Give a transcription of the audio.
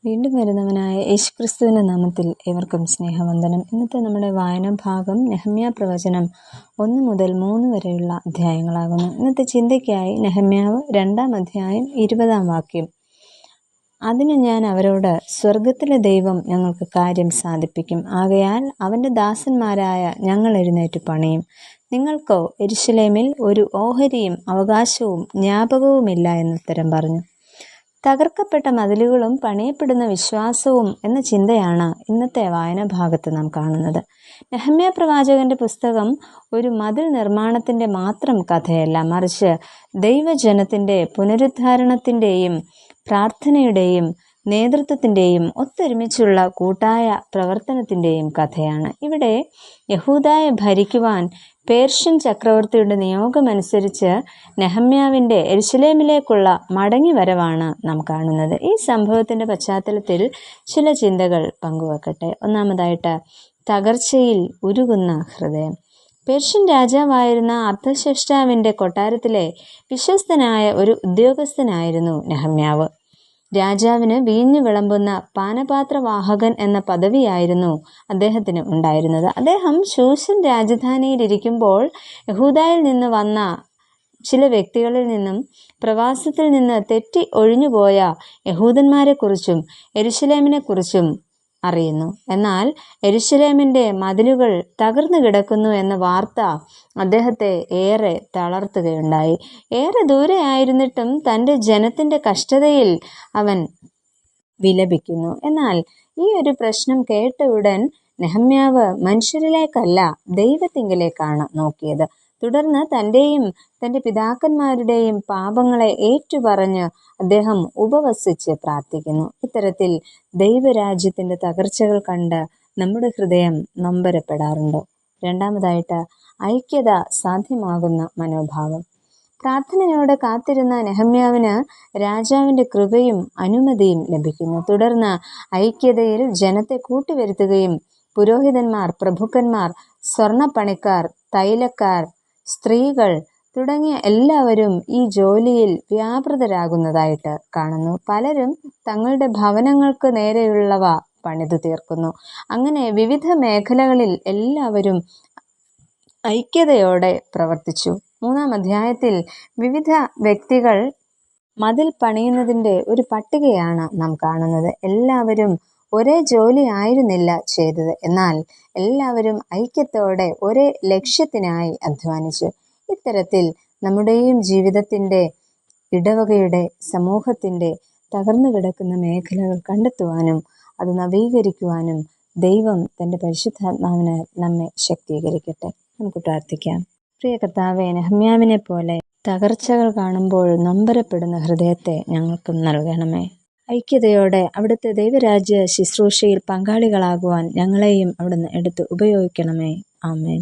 വീണ്ടും വരുന്നവനായ യേശുക്രിസ്തുവിൻ്റെ നാമത്തിൽ ഏവർക്കും സ്നേഹവന്ദനം. ഇന്നത്തെ നമ്മുടെ വായനാ ഭാഗം നെഹമ്യാ പ്രവചനം 1 മുതൽ 3 വരെയുള്ള അധ്യായങ്ങളാകുന്നു. ഇന്നത്തെ ചിന്തയ്ക്കായി നെഹമ്യാവ് 2-ാം അധ്യായം 20-ാം വാക്യം. അതിന് ഞാൻ അവരോട്, സ്വർഗത്തിലെ ദൈവം ഞങ്ങൾക്ക് കാര്യം സാധിപ്പിക്കും. ആകയാൽ അവൻ്റെ ദാസന്മാരായ ഞങ്ങൾ എഴുന്നേറ്റ് പണിയും. നിങ്ങൾക്കോ യെരൂശലേമിൽ ഒരു ഓഹരിയും അവകാശവും ജ്ഞാപകവുമില്ല എന്നുത്തരം പറഞ്ഞു. തകർക്കപ്പെട്ട മതിലുകളും പണിയപ്പെടുന്ന വിശ്വാസവും എന്ന ചിന്തയാണ് ഇന്നത്തെ വായനാ ഭാഗത്ത് നാം കാണുന്നത്. നെഹമ്യാ പ്രവാചകന്റെ പുസ്തകം ഒരു മതിൽ നിർമ്മാണത്തിൻ്റെ മാത്രം കഥയല്ല, മറിച്ച് ദൈവജനത്തിൻ്റെ പുനരുദ്ധാരണത്തിൻ്റെയും പ്രാർത്ഥനയുടെയും നേതൃത്വത്തിൻ്റെയും ഒത്തൊരുമിച്ചുള്ള കൂട്ടായ പ്രവർത്തനത്തിൻ്റെയും കഥയാണ്. ഇവിടെ യഹൂദയെ ഭരിക്കുവാൻ പേർഷ്യൻ ചക്രവർത്തിയുടെ നിയോഗമനുസരിച്ച് നെഹമ്യാവിൻ്റെ യെരൂശലേമിലേക്കുള്ള മടങ്ങിവരവാണ് നാം കാണുന്നത്. ഈ സംഭവത്തിൻ്റെ പശ്ചാത്തലത്തിൽ ചില ചിന്തകൾ പങ്കുവെക്കട്ടെ. ഒന്നാമതായിട്ട്, തകർച്ചയിൽ ഉരുകുന്ന ഹൃദയം. പേർഷ്യൻ രാജാവായിരുന്ന അർത്ഥശ്രേഷ്ടാവിൻ്റെ കൊട്ടാരത്തിലെ വിശ്വസ്തനായ ഒരു ഉദ്യോഗസ്ഥനായിരുന്നു നെഹമ്യാവ്. രാജാവിന് വീഞ്ഞു വിളമ്പുന്ന പാനപാത്രവാഹകൻ എന്ന പദവിയായിരുന്നു അദ്ദേഹത്തിന് ഉണ്ടായിരുന്നത്. അദ്ദേഹം ശൂഷൻ രാജധാനിയിലിരിക്കുമ്പോൾ യഹൂദയിൽ നിന്ന് വന്ന ചില വ്യക്തികളിൽ നിന്നും പ്രവാസത്തിൽ നിന്ന് തെറ്റി ഒഴിഞ്ഞുപോയ യഹൂദന്മാരെക്കുറിച്ചും യെരൂശലേമിനെക്കുറിച്ചും അറിയുന്നു. എന്നാൽ യെരൂശലേമിൻ്റെ മതിലുകൾ തകർന്നു കിടക്കുന്നു എന്ന വാർത്ത അദ്ദേഹത്തെ ഏറെ തളർത്തുകയുണ്ടായി. ഏറെ ദൂരെയായിരുന്നിട്ടും തൻ്റെ ജനത്തിൻ്റെ കഷ്ടതയിൽ അവൻ വിലപിക്കുന്നു. എന്നാൽ ഈ ഒരു പ്രശ്നം കേട്ട ഉടൻ നെഹമ്യാവ് മനുഷ്യരിലേക്കല്ല, ദൈവത്തിങ്കിലേക്കാണ് നോക്കിയത്. തുടർന്ന് തൻ്റെയും തൻ്റെ പിതാക്കന്മാരുടെയും പാപങ്ങളെ ഏറ്റുപറഞ്ഞ് അദ്ദേഹം ഉപവസിച്ച് പ്രാർത്ഥിക്കുന്നു. ഇത്തരത്തിൽ ദൈവരാജ്യത്തിൻ്റെ തകർച്ചകൾ കണ്ട് നമ്മുടെ ഹൃദയം നൊമ്പരപ്പെടാറുണ്ടോ? രണ്ടാമതായിട്ട്, ഐക്യത സാധ്യമാകുന്ന മനോഭാവം. പ്രാർത്ഥനയോടെ കാത്തിരുന്ന നെഹമ്യാവിന് രാജാവിൻ്റെ കൃപയും അനുമതിയും ലഭിക്കുന്നു. തുടർന്ന് ഐക്യതയിൽ ജനത്തെ കൂട്ടിവരുത്തുകയും പുരോഹിതന്മാർ, പ്രഭുക്കന്മാർ, സ്വർണ്ണപ്പണിക്കാർ, തൈലക്കാർ, സ്ത്രീകൾ തുടങ്ങിയ എല്ലാവരും ഈ ജോലിയിൽ വ്യാപൃതരാകുന്നതായിട്ട് കാണുന്നു. പലരും തങ്ങളുടെ ഭവനങ്ങൾക്ക് നേരെയുള്ളവ പണിതു തീർക്കുന്നു. അങ്ങനെ വിവിധ മേഖലകളിൽ എല്ലാവരും ഐക്യതയോടെ പ്രവർത്തിച്ചു. 3-ാം അധ്യായത്തിൽ വിവിധ വ്യക്തികൾ മതിൽ പണിയുന്നതിൻ്റെ ഒരു പട്ടികയാണ് നാം കാണുന്നത്. എല്ലാവരും ഒരേ ജോലി ആയിരുന്നില്ല ചെയ്തത്, എന്നാൽ എല്ലാവരും ഐക്യത്തോടെ ഒരേ ലക്ഷ്യത്തിനായി അധ്വാനിച്ചു. ഇത്തരത്തിൽ നമ്മുടെയും ജീവിതത്തിൻ്റെ, ഇടവകയുടെ, സമൂഹത്തിൻ്റെ തകർന്നു കിടക്കുന്ന മേഖലകൾ കണ്ടെത്തുവാനും അത് നവീകരിക്കുവാനും ദൈവം തൻ്റെ പരിശുദ്ധാത്മാവിന് നമ്മെ ശക്തീകരിക്കട്ടെ. നമുക്ക് പ്രാർത്ഥിക്കാം. പ്രിയ കർത്താവേ, നെഹമ്യാവിനെ പോലെ തകർച്ചകൾ കാണുമ്പോൾ നൊമ്പരപ്പെടുന്ന ഹൃദയത്തെ ഞങ്ങൾക്കും നൽകണമേ. ഐക്യതയോടെ അവിടുത്തെ ദൈവരാജ്യ ശുശ്രൂഷയിൽ പങ്കാളികളാകുവാൻ ഞങ്ങളെയും അവിടുന്ന് എടുത്ത് ഉപയോഗിക്കണമേ. ആമേൻ.